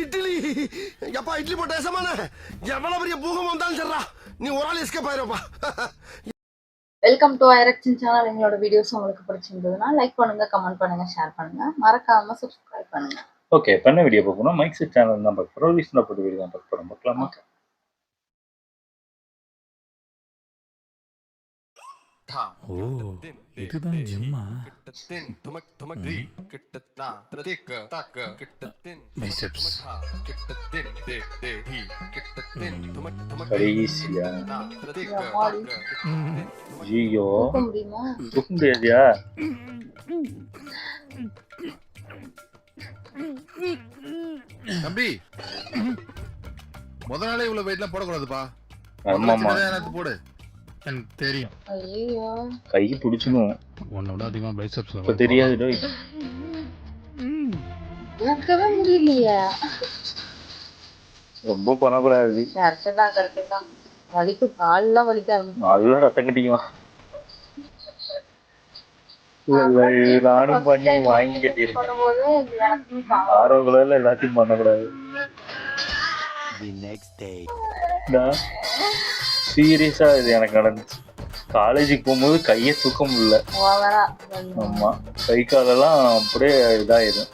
இட்லி எப்பா இட்லி போட்ட சமான எவ்வளவு பெரிய பூகம் வந்தாலும் சரிடா நீ ஒரு ஆள் எஸ்கேப் ஆயிருப்பா. வெல்கம் டு ஐரக்ஷன் சேனல். எங்களோட வீடியோஸ் உங்களுக்கு பிடிச்சிருந்ததுன்னா லைக் பண்ணுங்க, கமெண்ட் பண்ணுங்க, ஷேர் பண்ணுங்க, மறக்காம சப்ஸ்கிரைப் பண்ணுங்க. ஓகே, பண்ண வீடியோ பார்க்கணும். மைக் செட் சேனல் தான் பார்க்க போறோம். ரீசனா போட்டு வீடியோ தான் பார்க்க போறோம். பார்க்கலாமா? ஓ, இதுதான் ஜிம்மா. பைசெப்ஸ். கடைசியா ஐயோ தூக்க முடியுமா? தூக்க முடியாதியா? தம்பி, முத நாளே இவ்வளவு வெயிட்லாம் போடக்கூடாதுப்பா. ஆமாமா, போடு. எனக்கு தெரியும். ஐயோ, கை பிடிச்சிடும். உன்னை விட அதிகமா பைசெப்ஸ். இப்ப தெரியாது. தூக்கவே முடியலையா? ரொம்ப பண்ணக்கூடாது. கரெக்ட் தான். வலிக்கு கால்லாம் வலிக்க ஆரம்பிச்சு. அதுதான் ரத்தம் கட்டிக்குமா? நானும் பண்ணி வாங்கி கட்டிருக்கேன். ஆரோக்கியம் எல்லாத்தையும் பண்ணக்கூடாது. சீரியஸா இது எனக்கு நடந்துச்சு. காலேஜுக்கு போகும்போது கையை தூக்க முடியல. ஆமா, கை காலெல்லாம் அப்படியே இதாயிரும்.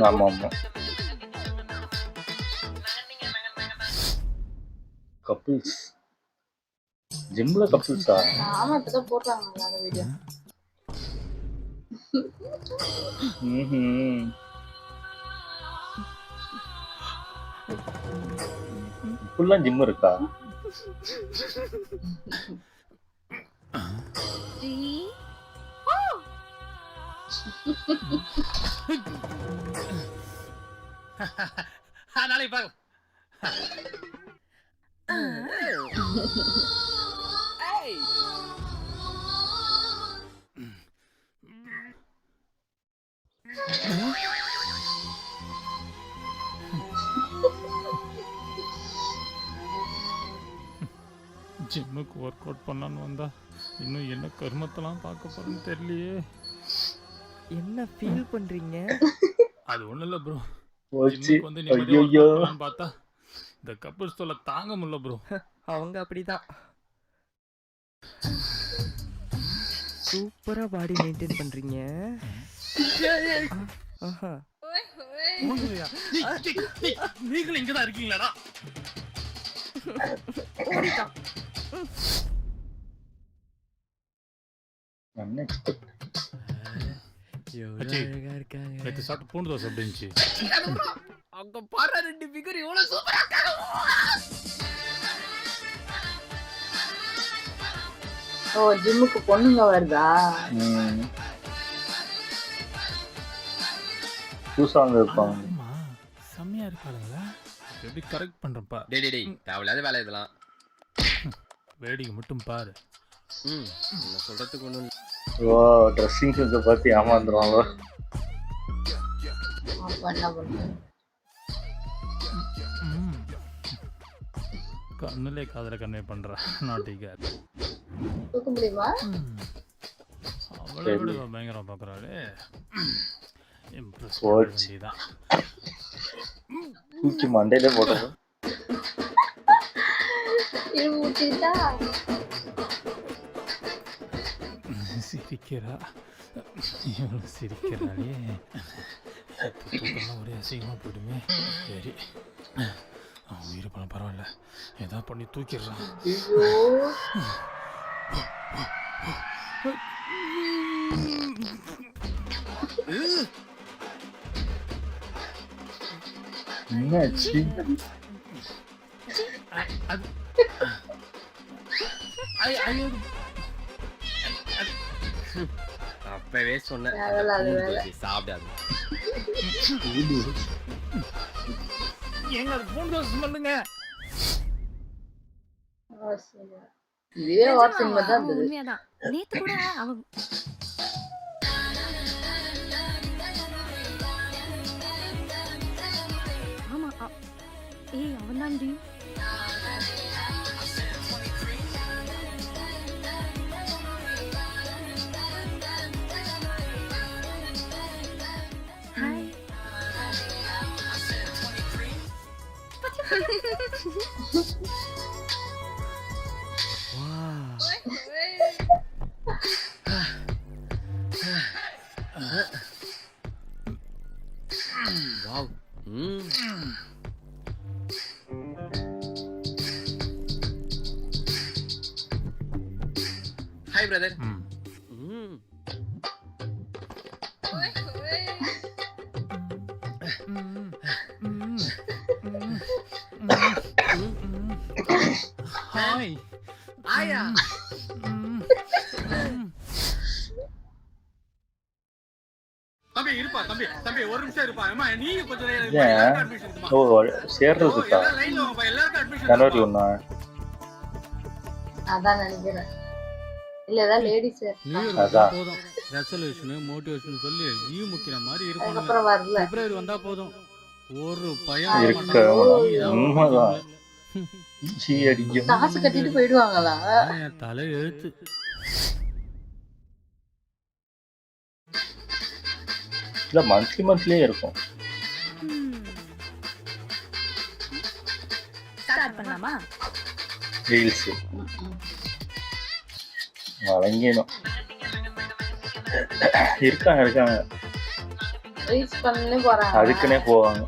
ஆமா ஆமா, கப்பிள்ஸ் ஜிம்ல கப்பிள்ஸா? ஆமா, இப்பதான் போட்டாங்க அந்த வீடியோ. இப்பெல்லாம் ஜிம் இருக்கா? நாளைக்கு பார்க்கலாம். ஜிம்முக்கு ஒர்க் அவுட் பண்ணான்னு வந்தா இன்னும் என்ன கர்மத்தெல்லாம் பார்க்க போறேன்னு தெரியலையே. என்ன ஃபீல் பண்றீங்க? அது ஒண்ணும் இல்ல ப்ரோ. வந்து ஐயோ, பார்த்தா இந்த கப்பிள்ஸ் தொல்லை தாங்க முடியல ப்ரோ. அவங்க அப்படிதான். சூப்பரா பாடி மெயின்டைன் பண்றீங்க. நீங்களும் இங்கதான் இருக்கீங்களாடா? நேற்று சாப்பிட்டு பூண்டு தோசை எப்படி இருந்துச்சு? அங்க பாரு, 2 ஃபிகர் எவ்வளவு சூப்பரா இருக்காங்க. ஓ, ஜிம்முக்கு பொண்ணுங்க வருதா? புதுசாங்க இருப்பாங்க. செம்மையா இருக்காளுங்களா? எப்படி கரெக்ட் பண்றப்பா? டேய் தேவையில்லாத வேலை இதெல்லாம். வேடிக்கை மட்டும் பாரு. என்ன சொல்றதுக்கு ஒண்ணும். ஓ, ட்ரெஸ்ஸிங் சென்ஸை பார்த்து ஏமாந்துருவாங்க. கண்ணுலே காதல கன்வே பண்ற நாட்டிக்கார். தூக்க முடியுமா? அவளை விட பயங்கரம் பாக்குறாளே. இம்ப்ரெஸ் தான். தூக்கி மண்டையில போட்டது. சிரிக்கிறா, இவளு சிரிக்கிறாளே. தூக்கம்லாம் ஒரே அசிங்கமா போயிடுமே. சரி, அவன் உயிர் பணம் பரவாயில்ல, ஏதா பண்ணி தூக்கிடுறான். என்னாச்சு? அப்பவே சொன்னேன் சாப்பிடாது. எங்க பூண்டு தோசை ஸ்மெல்லுங்க. இதுவே வாட்சிங் தான் இருந்தது. உண்மையாதான் நேத்து கூட அவன் ஆமா ஏய் அவன் தான்டி. Hi. Wow. Hi brother. Hi. ஆயா தம்பி இருப்பா தம்பி ஒரு நிமிஷம் இருப்பா. அம்மா நீ கொஞ்சம் ஏன்? ஓ சேர்றதுக்கா? லைன்ல வாங்கப்பா, எல்லாருக்கும் அட்மிஷன் ஜனவரி 1 அதான் நினைக்கிறேன். இல்ல ஏதாவது லேடிஸ் அதான். போதும் ரெசல்யூஷன் மோட்டிவேஷன் சொல்லி ஈ முக்கிற மாதிரி இருப்பாங்க. அதுக்கப்புறம் வரல. பிப்ரவரி வந்தா போதும் ஒரு பையன் இருக்க உண்மைதான். ஈ அடிக்கும். காசு கட்டிட்டு போயிடுவாங்களா? என் தலை எழுத்து. இல்ல மந்த்லியே இருக்கும். ஸ்டார்ட் பண்ணலாமா? ரீல்ஸ் வழங்கிடும். இருக்காங்க ரீச் பண்ணி போறாங்க. அதுக்குன்னே போவாங்க.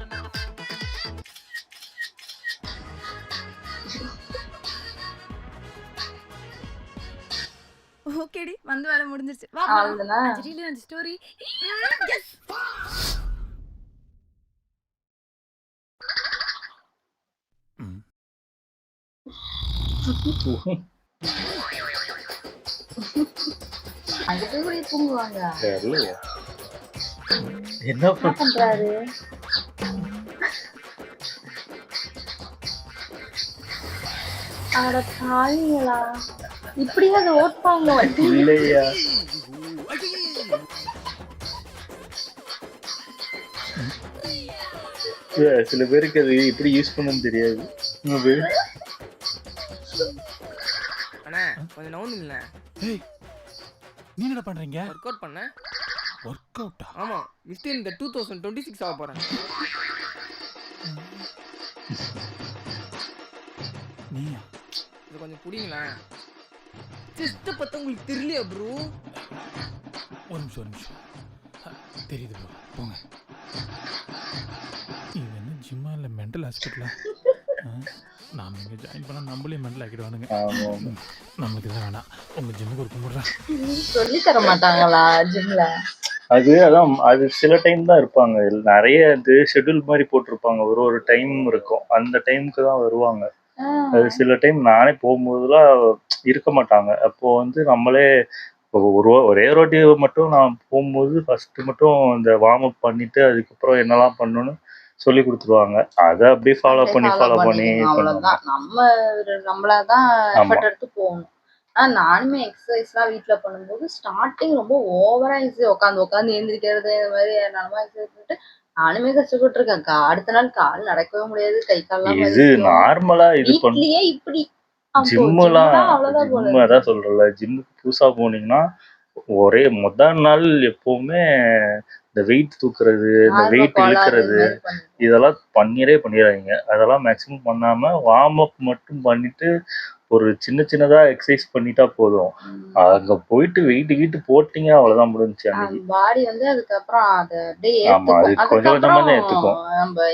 ஓகேடி வந்து வேலை முடிஞ்சிருச்சு. வா அவ்வளவுதானா? ரீலி அந்த ஸ்டோரி. அங்க போய் கூட தூங்குவாங்க. தெரியலையே. என்ன என்ன பண்றாரு? அட பாவிங்களா, இப்படியே அதை ஓட்டுவாங்க வண்டி. இல்லையா? சில பேருக்கு அது எப்படி யூஸ் பண்ணணும்னு தெரியாது. அண்ணா கொஞ்சம் நவுந்துங்கள. ஏய் நீ என்ன பண்றீங்க? ஒர்க் அவுட் பண்ண. ஒர்க் அவுட்டா? ஆமா மிஸ்டர் இந்த 2026 ஆக போறேன். நீயா? இது கொஞ்சம் புடிங்களேன். செஸ்ட் பத்த உங்களுக்கு தெரியலையா ப்ரோ? ஒரு நிமிஷம் தெரியுது ப்ரோ. போங்க. இது என்ன ஜிம்மா இல்லை மென்டல் ஹாஸ்பிட்டலா? நாம இங்கே ஜாயின் பண்ணால் நம்மளே மென்டல் ஆக்கிடுவானுங்க. நமக்கு தான் வேணாம். உங்கள் ஜிம்முக்கு ஒரு கும்பிட்றா. சொல்லி தர மாட்டாங்களா ஜிம்ல? அது சில டைம் தான் இருப்பாங்க. நிறைய இது ஷெட்யூல் மாதிரி போட்டிருப்பாங்க. ஒரு டைம் இருக்கும். அந்த டைமுக்கு தான் வருவாங்க. அது சில டைம் நானே போகும்போதெல்லாம் இருக்க மாட்டாங்க. அப்போ வந்து நம்மளே ஒரே வாட்டி மட்டும் நான் போகும்போது ஃபர்ஸ்ட் மட்டும் இந்த வார்ம் அப் பண்ணிட்டு அதுக்கப்புறம் என்னெல்லாம் பண்ணணும்னு சொல்லி கொடுத்துருவாங்க. அதை அப்படியே ஃபாலோ பண்ணி அவ்வளவுதான். நம்மளதான் எஃபர்ட் எடுத்து போகணும். நானுமே எக்ஸசைஸ்லாம் வீட்டுல பண்ணும்போது ஸ்டார்டிங் ரொம்ப ஓவரா உட்காந்து எழுந்திரிக்கிறது இந்த மாதிரி நானுமே எக்ஸசைஸ் பண்ணிட்டு நானுமே கஷ்டப்பட்டு இருக்கேன். அடுத்த நாள் கால் நடக்கவே முடியாது, கை கால்லாம் இது நார்மலா இது வீட்லயே இப்படி ஜிம் அதான் சொல்றல. ஜிம்முக்கு புதுசா போனீங்கன்னா ஒரே முதல் நாள் எப்பவுமே இந்த வெயிட் தூக்குறது, இந்த வெயிட் இழுக்கிறது இதெல்லாம் பண்ணிடாதீங்க. அதெல்லாம் மேக்சிமம் பண்ணாம வார்ம் அப் மட்டும் பண்ணிட்டு ஒரு சின்னதா எக்ஸசைஸ் பண்ணிட்டா போதும். அங்க போயிட்டு வெயிட் போட்டீங்க அவ்வளவுதான் முடிஞ்சுச்சு. அன்னைக்கு பாடி வந்து அதுக்கப்புறம் ஆமா அது கொஞ்சம் கொஞ்சமா தான் ஏத்துக்கும்.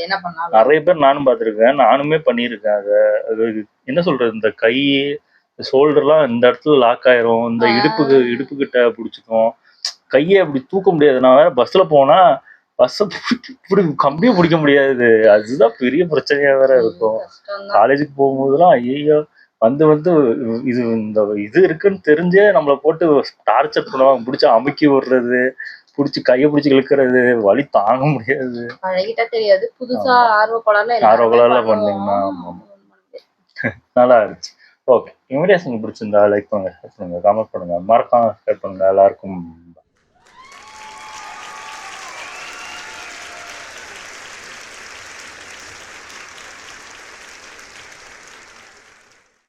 என்ன பண்ணாலும் நிறைய பேர் நானும் பார்த்திருக்கேன். நானுமே பண்ணியிருக்கேன். அது என்ன சொல்றது, இந்த கை ஷோல்டர்லாம் இந்த இடத்துல லாக் ஆயிரும். இந்த இடுப்பு கிட்ட பிடிச்சிக்கும். கையை அப்படி தூக்க முடியாது. நான் வேற பஸ்ல போனா பஸ்ஸை இப்படி கம்பியை பிடிக்க முடியாது. அதுதான் பெரிய பிரச்சனையா வேற இருக்கும். காலேஜுக்கு போகும்போதெல்லாம் ஐயோ வந்து இது இந்த இது இருக்குன்னு தெரிஞ்சே நம்மளை போட்டு டார்ச்சர் பண்ணுவாங்க. பிடிச்சி அமுக்கி விடுறது, கையை பிடிச்சி இழுக்கிறது, வலி தாங்க முடியாது. பழகிட்டா தெரியாது. புதுசா ஆர்வக்கலர்ல பண்ணீங்கன்னா நல்லா இருந்துச்சு. ஓகே, இமீடியஸ் உங்களுக்கு பிடிச்சிருந்தா லைக் பண்ணுங்க, கமெண்ட் பண்ணுங்க, மறக்காம ஷேர் பண்ணுங்க. எல்லாருக்கும்